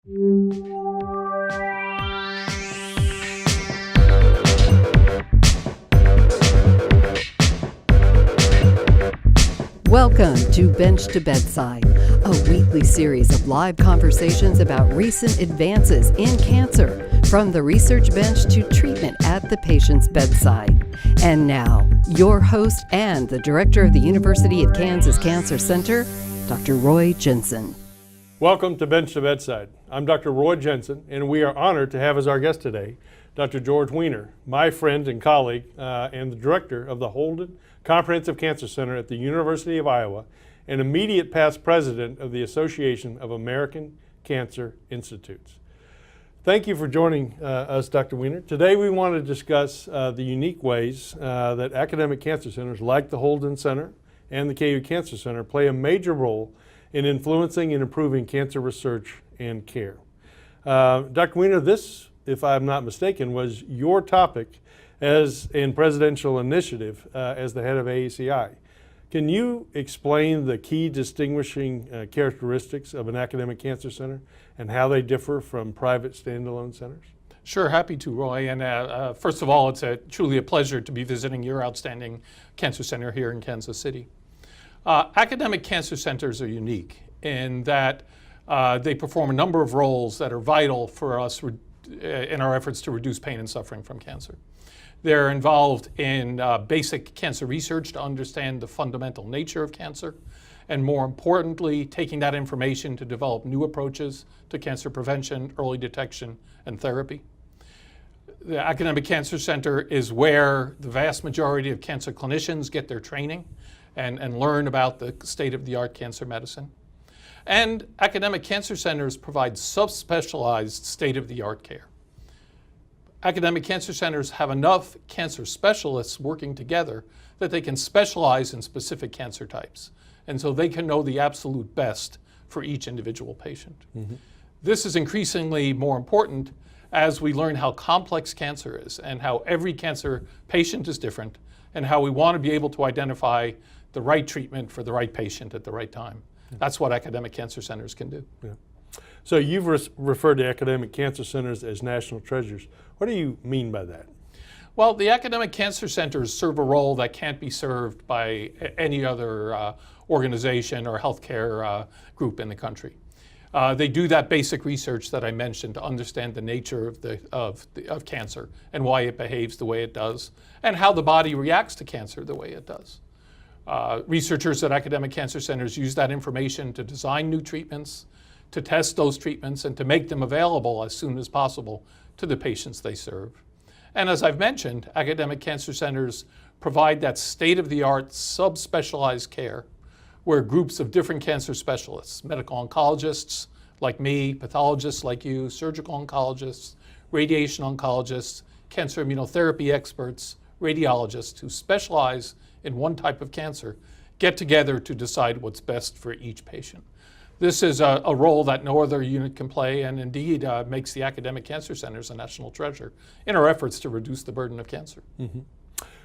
Welcome to Bench to Bedside, a weekly series of live conversations about recent advances in cancer, from the research bench to treatment at the patient's bedside. And now, your host and the director of the University of Kansas Cancer Center, Dr. Roy Jensen. Welcome to Bench to Bedside. I'm Dr. Roy Jensen, and we are honored to have as our guest today Dr. George Weiner, my friend and colleague, and the director of the Holden Comprehensive Cancer Center at the University of Iowa, and immediate past president of the Association of American Cancer Institutes. Thank you for joining us, Dr. Weiner. Today we want to discuss the unique ways that academic cancer centers like the Holden Center and the KU Cancer Center play a major role in influencing and improving cancer research and care. Dr. Weiner, this, if I'm not mistaken, was your topic as in presidential initiative as the head of AACI. Can you explain the key distinguishing characteristics of an academic cancer center and how they differ from private standalone centers? Sure, happy to, Roy. And first of all, it's truly a pleasure to be visiting your outstanding cancer center here in Kansas City. Academic cancer centers are unique in that they perform a number of roles that are vital for us in our efforts to reduce pain and suffering from cancer. They're involved in basic cancer research to understand the fundamental nature of cancer, and more importantly, taking that information to develop new approaches to cancer prevention, early detection, and therapy. The Academic Cancer Center is where the vast majority of cancer clinicians get their training and learn about the state-of-the-art cancer medicine. And academic cancer centers provide subspecialized state-of-the-art care. Academic cancer centers have enough cancer specialists working together that they can specialize in specific cancer types. And so they can know the absolute best for each individual patient. Mm-hmm. This is increasingly more important as we learn how complex cancer is and how every cancer patient is different and how we want to be able to identify the right treatment for the right patient at the right time. Mm-hmm. That's what academic cancer centers can do. Yeah. So you've referred to academic cancer centers as national treasures. What do you mean by that? Well, the academic cancer centers serve a role that can't be served by any other organization or healthcare group in the country. They do that basic research that I mentioned to understand the nature of cancer and why it behaves the way it does and how the body reacts to cancer the way it does. Researchers at academic cancer centers use that information to design new treatments, to test those treatments, and to make them available as soon as possible to the patients they serve. And as I've mentioned, academic cancer centers provide that state-of-the-art subspecialized care where groups of different cancer specialists, medical oncologists like me, pathologists like you, surgical oncologists, radiation oncologists, cancer immunotherapy experts, radiologists who specialize in one type of cancer, get together to decide what's best for each patient. This is a role that no other unit can play, and indeed makes the academic cancer centers a national treasure in our efforts to reduce the burden of cancer. Mm-hmm.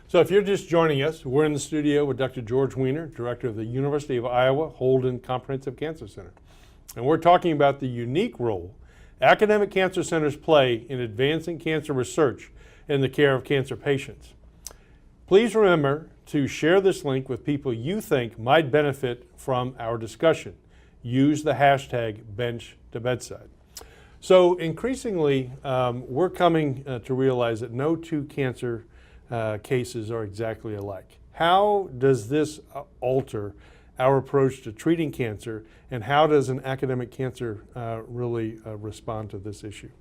So if you're just joining us, we're in the studio with Dr. George Weiner, director of the University of Iowa Holden Comprehensive Cancer Center. And we're talking about the unique role academic cancer centers play in advancing cancer research and the care of cancer patients. Please remember to share this link with people you think might benefit from our discussion. Use the hashtag BenchToBedside. So increasingly, we're coming to realize that no two cancer cases are exactly alike. How does this alter our approach to treating cancer, and how does an academic cancer really respond to this issue?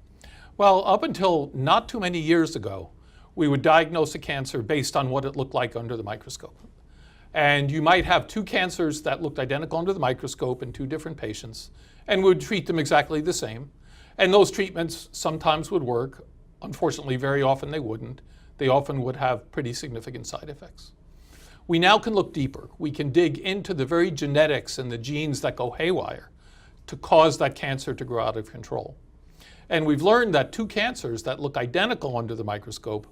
Well, up until not too many years ago, we would diagnose a cancer based on what it looked like under the microscope. And you might have two cancers that looked identical under the microscope in two different patients, and we would treat them exactly the same. And those treatments sometimes would work. Unfortunately, very often they wouldn't. They often would have pretty significant side effects. We now can look deeper. We can dig into the very genetics and the genes that go haywire to cause that cancer to grow out of control. And we've learned that two cancers that look identical under the microscope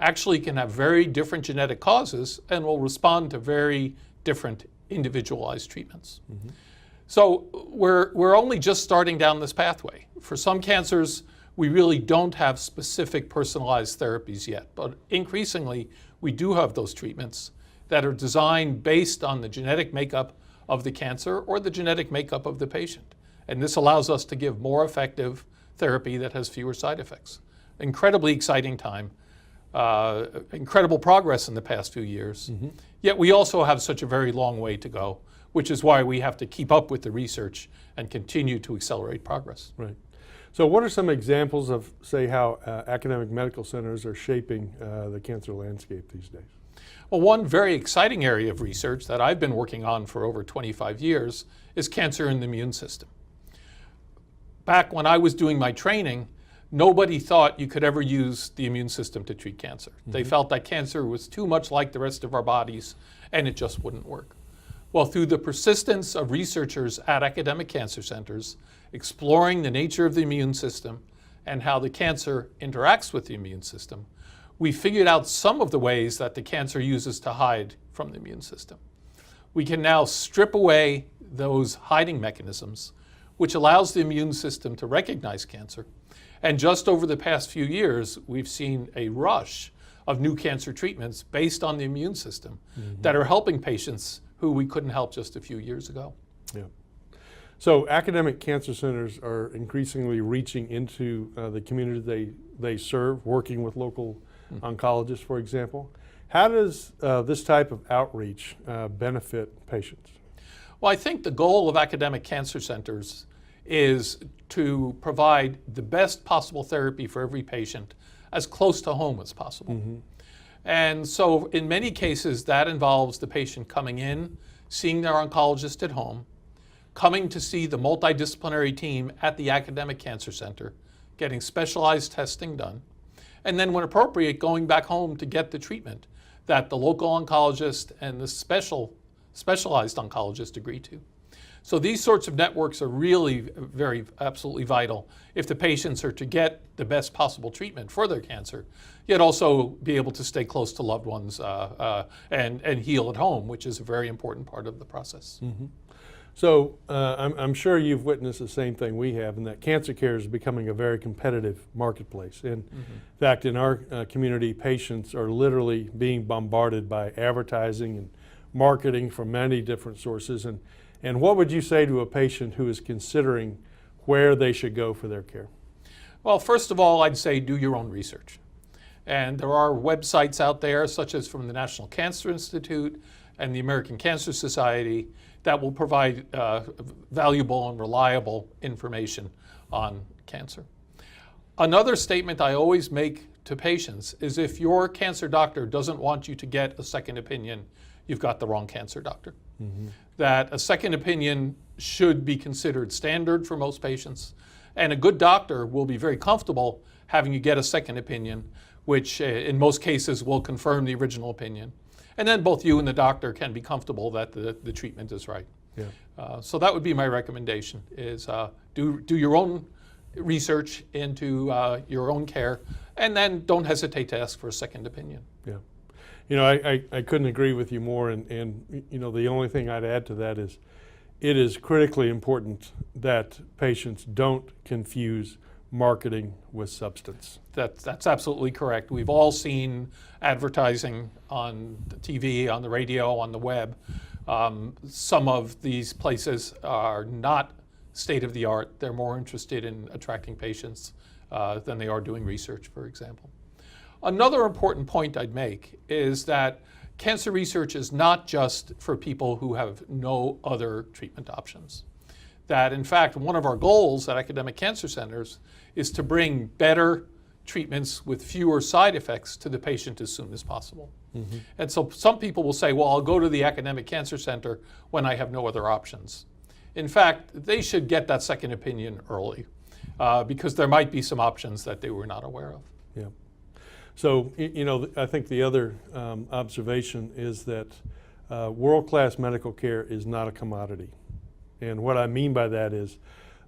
actually can have very different genetic causes and will respond to very different individualized treatments. Mm-hmm. So we're only just starting down this pathway. For some cancers, we really don't have specific personalized therapies yet, but increasingly we do have those treatments that are designed based on the genetic makeup of the cancer or the genetic makeup of the patient. And this allows us to give more effective therapy that has fewer side effects. Incredibly exciting time, incredible progress in the past few years. Yet we also have such a very long way to go, which is why we have to keep up with the research and continue to accelerate progress. Right. So what are some examples of, say, how academic medical centers are shaping the cancer landscape these days? Well, one very exciting area of research that I've been working on for over 25 years is cancer in the immune system. Back when I was doing my training, nobody thought you could ever use the immune system to treat cancer. They felt that cancer was too much like the rest of our bodies and it just wouldn't work. Well, through the persistence of researchers at academic cancer centers, exploring the nature of the immune system and how the cancer interacts with the immune system, we figured out some of the ways that the cancer uses to hide from the immune system. We can now strip away those hiding mechanisms, which allows the immune system to recognize cancer. And just over the past few years, we've seen a rush of new cancer treatments based on the immune system that are helping patients who we couldn't help just a few years ago. Yeah. So academic cancer centers are increasingly reaching into the community they serve, working with local oncologists, for example. How does this type of outreach benefit patients? Well, I think the goal of academic cancer centers is to provide the best possible therapy for every patient as close to home as possible. And so in many cases, that involves the patient coming in, seeing their oncologist at home, coming to see the multidisciplinary team at the academic cancer center, getting specialized testing done, and then when appropriate, going back home to get the treatment that the local oncologist and the specialized oncologist agree to. So these sorts of networks are really absolutely vital if the patients are to get the best possible treatment for their cancer, yet also be able to stay close to loved ones and heal at home, which is a very important part of the process. So I'm sure you've witnessed the same thing we have, in that cancer care is becoming a very competitive marketplace. In fact, in our community, patients are literally being bombarded by advertising and marketing from many different sources. And what would you say to a patient who is considering where they should go for their care? Well, first of all, I'd say do your own research. And there are websites out there, such as from the National Cancer Institute and the American Cancer Society, that will provide valuable and reliable information on cancer. Another statement I always make to patients is if your cancer doctor doesn't want you to get a second opinion, you've got the wrong cancer doctor. That a second opinion should be considered standard for most patients, and a good doctor will be very comfortable having you get a second opinion, which in most cases will confirm the original opinion. And then both you and the doctor can be comfortable that the treatment is right. So that would be my recommendation, is do your own research into your own care, and then don't hesitate to ask for a second opinion. Yeah. You know, I couldn't agree with you more, and you know, the only thing I'd add to that is it is critically important that patients don't confuse marketing with substance. That's absolutely correct. We've all seen advertising on the TV, on the radio, on the web. Some of these places are not state of the art. They're more interested in attracting patients than they are doing research, for example. Another important point I'd make is that cancer research is not just for people who have no other treatment options. That in fact, one of our goals at academic cancer centers is to bring better treatments with fewer side effects to the patient as soon as possible. And so some people will say, well, I'll go to the academic cancer center when I have no other options. In fact, they should get that second opinion early because there might be some options that they were not aware of. Yeah. So, you know, I think the other observation is that world-class medical care is not a commodity. And what I mean by that is,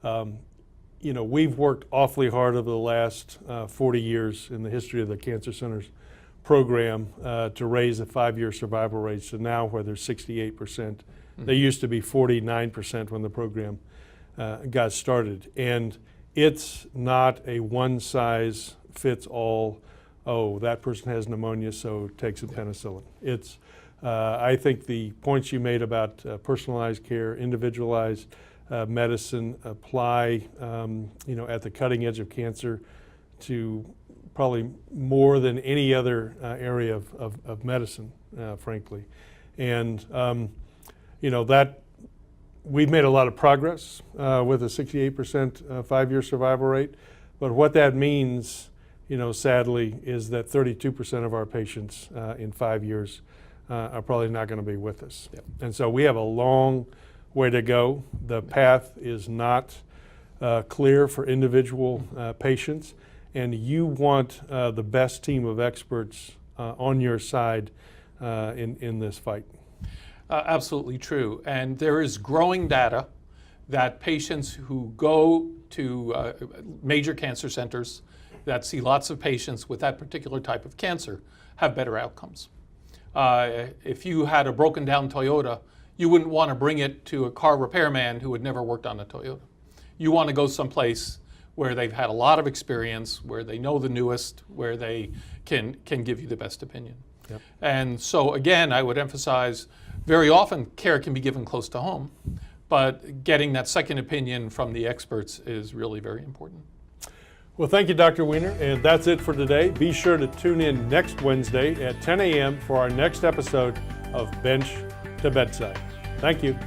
you know, we've worked awfully hard over the last 40 years in the history of the Cancer Centers program to raise the 5-year survival rates to now where they're 68%, They used to be 49% when the program got started. And it's not a one-size-fits-all, oh, that person has pneumonia, so take some penicillin. It's, I think the points you made about personalized care, individualized medicine, apply, at the cutting edge of cancer to probably more than any other area of medicine, frankly. And, that we've made a lot of progress with a 68% 5-year survival rate. But what that means, sadly, is that 32% of our patients in 5 years are probably not going to be with us. Yep. And so we have a long way to go. The path is not clear for individual patients. And you want the best team of experts on your side in this fight. Absolutely true. And there is growing data that patients who go to major cancer centers that see lots of patients with that particular type of cancer have better outcomes. If you had a broken down Toyota, you wouldn't want to bring it to a car repairman who had never worked on a Toyota. You want to go someplace where they've had a lot of experience, where they know the newest, where they can give you the best opinion. Yep. And so again, I would emphasize very often care can be given close to home, but getting that second opinion from the experts is really very important. Well, thank you, Dr. Weiner, and that's it for today. Be sure to tune in next Wednesday at 10 a.m. for our next episode of Bench to Bedside. Thank you.